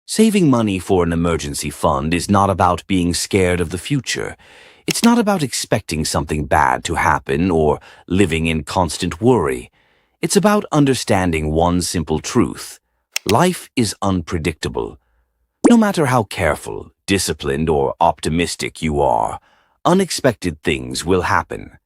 Saving money for an emergency fund is not about being scared of the future. It's not about expecting something bad to happen or living in constant worry. It's about understanding one simple truth. Life is unpredictable. No matter how careful, disciplined, or optimistic you are, unexpected things will happen.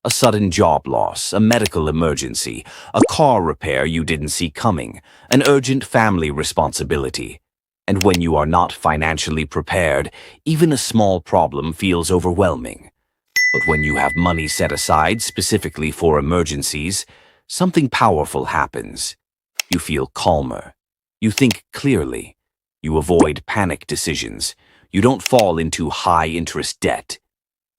A sudden job loss, a medical emergency, a car repair you didn't see coming, an urgent family responsibility. And when you are not financially prepared, even a small problem feels overwhelming. But when you have money set aside specifically for emergencies, something powerful happens. You feel calmer. You think clearly. You avoid panic decisions. You don't fall into high-interest debt.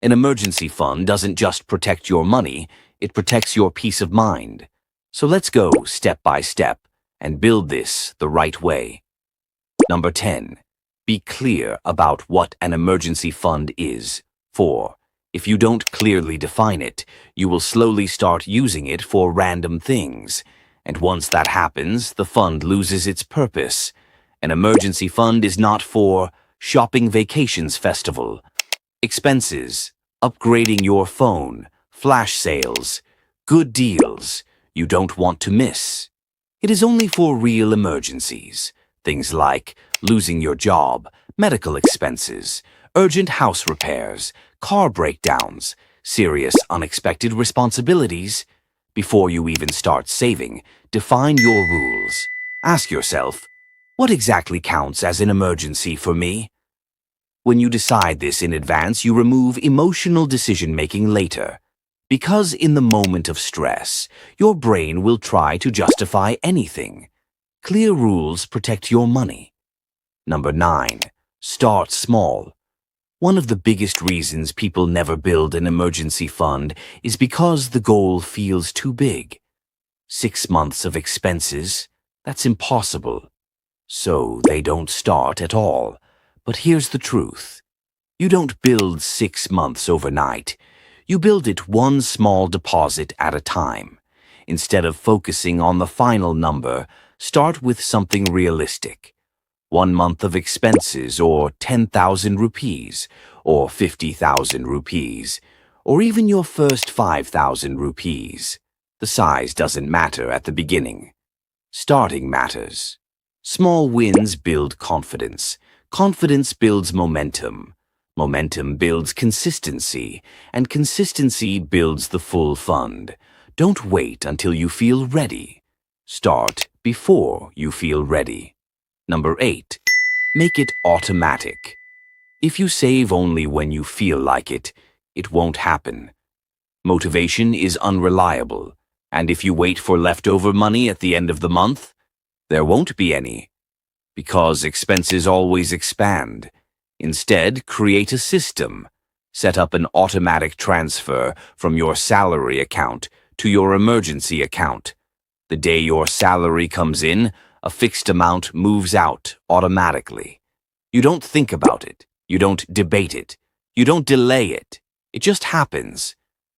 An emergency fund doesn't just protect your money, it protects your peace of mind. So let's go step by step and build this the right way. Number 10. Be clear about what an emergency fund is. 4. If you don't clearly define it, you will slowly start using it for random things. And once that happens, the fund loses its purpose. An emergency fund is not for shopping vacations festival, expenses, upgrading your phone, flash sales, good deals you don't want to miss. It is only for real emergencies. Things like losing your job, medical expenses, urgent house repairs, car breakdowns, serious unexpected responsibilities. Before you even start saving, define your rules. Ask yourself, what exactly counts as an emergency for me? When you decide this in advance, you remove emotional decision-making later. Because in the moment of stress, your brain will try to justify anything. Clear rules protect your money. Number 9. Start small. One of the biggest reasons people never build an emergency fund is because the goal feels too big. 6 months of expenses, that's impossible. So they don't start at all. But here's the truth. You don't build 6 months overnight. You build it one small deposit at a time. Instead of focusing on the final number, start with something realistic. 1 month of expenses, or 10,000 rupees, or 50,000 rupees, or even your first 5,000 rupees. The size doesn't matter at the beginning. Starting matters. Small wins build confidence. Confidence builds momentum. Momentum builds consistency, and consistency builds the full fund. Don't wait until you feel ready. Start before you feel ready. Number 8. Make it automatic. If you save only when you feel like it won't happen. Motivation is unreliable, and if you wait for leftover money at the end of the month, there won't be any. Because expenses always expand. Instead, create a system. Set up an automatic transfer from your salary account to your emergency account. The day your salary comes in, a fixed amount moves out automatically. You don't think about it. You don't debate it. You don't delay it. It just happens.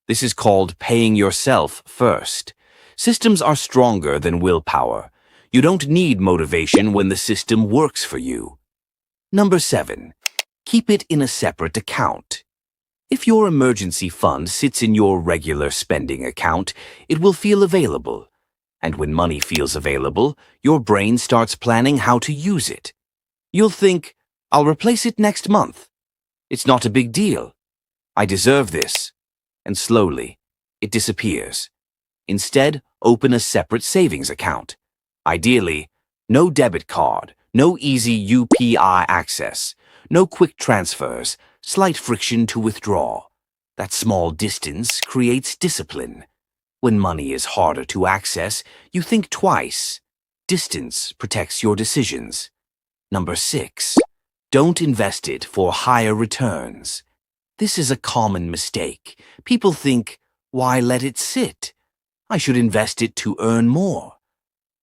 This is called paying yourself first. Systems are stronger than willpower. You don't need motivation when the system works for you. Number 7. Keep it in a separate account. If your emergency fund sits in your regular spending account, it will feel available. And when money feels available, your brain starts planning how to use it. You'll think, I'll replace it next month. It's not a big deal. I deserve this. And slowly, it disappears. Instead, open a separate savings account. Ideally, no debit card, no easy UPI access, no quick transfers, slight friction to withdraw. That small distance creates discipline. When money is harder to access, you think twice. Distance protects your decisions. Number 6. Don't invest it for higher returns. This is a common mistake. People think, why let it sit? I should invest it to earn more.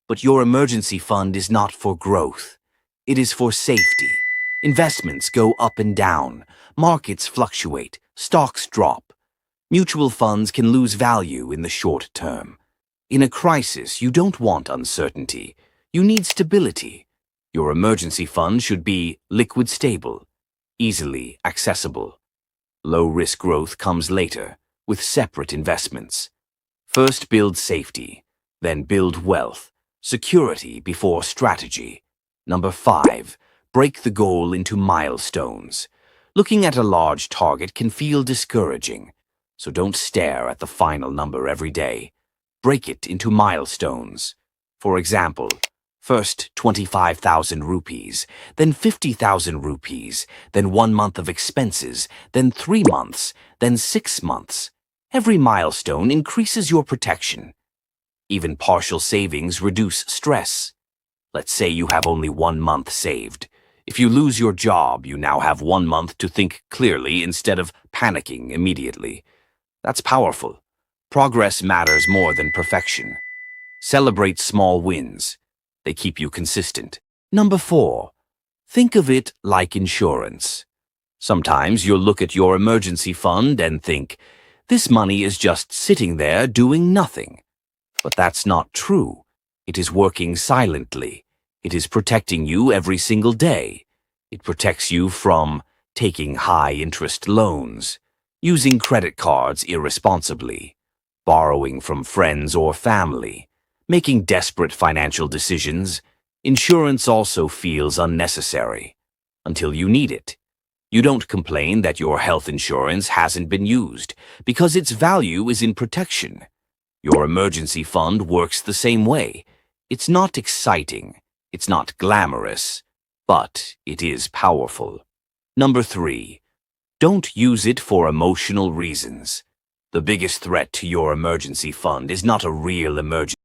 But your emergency fund is not for growth. It is for safety. Investments go up and down. Markets fluctuate. Stocks drop. Mutual funds can lose value in the short term. In a crisis, you don't want uncertainty. You need stability. Your emergency fund should be liquid stable, easily accessible. Low-risk growth comes later, with separate investments. First build safety, then build wealth, security before strategy. Number 5, break the goal into milestones. Looking at a large target can feel discouraging, so don't stare at the final number every day. Break it into milestones. For example, first 25,000 rupees, then 50,000 rupees, then 1 month of expenses, then 3 months, then 6 months. Every milestone increases your protection. Even partial savings reduce stress. Let's say you have only 1 month saved. If you lose your job, you now have 1 month to think clearly instead of panicking immediately. That's powerful. Progress matters more than perfection. Celebrate small wins. They keep you consistent. Number 4, think of it like insurance. Sometimes you'll look at your emergency fund and think, this money is just sitting there doing nothing. But that's not true. It is working silently. It is protecting you every single day. It protects you from taking high-interest loans, using credit cards irresponsibly, borrowing from friends or family, making desperate financial decisions. Insurance also feels unnecessary until you need it. You don't complain that your health insurance hasn't been used because its value is in protection. Your emergency fund works the same way. It's not exciting, it's not glamorous, but it is powerful. Number 3, don't use it for emotional reasons. The biggest threat to your emergency fund is not a real emergency.